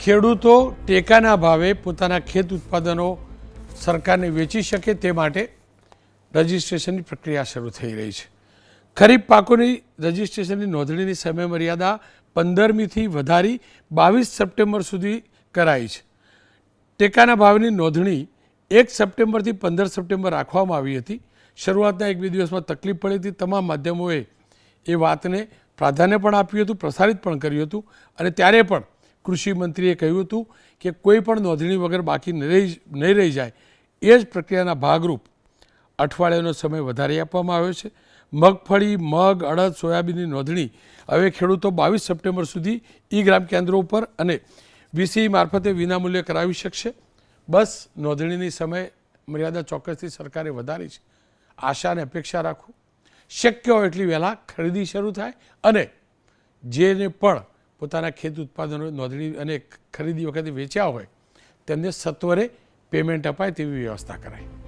ખેડૂતો ટેકાના ભાવે પોતાના ખેત ઉત્પાદનો સરકારને વેચી શકે તે માટે રજિસ્ટ્રેશનની પ્રક્રિયા શરૂ થઈ રહી છે. ખરીફ પાકોની રજિસ્ટ્રેશનની નોંધણીની સમયમર્યાદા 15મીથી વધારી 22 સપ્ટેમ્બર સુધી કરાઈ છે. ટેકાના ભાવની નોંધણી 1 સપ્ટેમ્બરથી 15 સપ્ટેમ્બર રાખવામાં આવી હતી. શરૂઆતના 1-2 દિવસમાં તકલીફ પડી હતી. તમામ માધ્યમોએ એ વાતને પ્રાધાન્ય પણ આપ્યું હતું, પ્રસારિત પણ કર્યું હતું અને ત્યારે પણ કૃષિ મંત્રીએ કહ્યું હતું કે કોઈ પણ નોંધણી વગર બાકી નહીં રહી જાય. એ જ પ્રક્રિયાના ભાગરૂપ અઠવાડિયાનો સમય વધારી આપવામાં આવ્યો છે. મગફળી, મગ, અડદ, સોયાબીનની નોંધણી હવે ખેડૂતો 22 સપ્ટેમ્બર સુધી ઈ-ગ્રામ કેન્દ્રો ઉપર અને વીસીઈ મારફતે વિનામૂલ્યે કરાવી શકશે. બસ નોંધણીની સમય મર્યાદા ચોક્કસથી સરકારે વધારી છે. આશા અને અપેક્ષા રાખું શક્ય હોય એટલી વહેલા ખરીદી શરૂ થાય અને જેને પણ પોતાના ખેત ઉત્પાદનો નોંધણી અને ખરીદી વખતે વેચ્યા હોય તેમને સત્વરે પેમેન્ટ અપાય તેવી વ્યવસ્થા કરાય.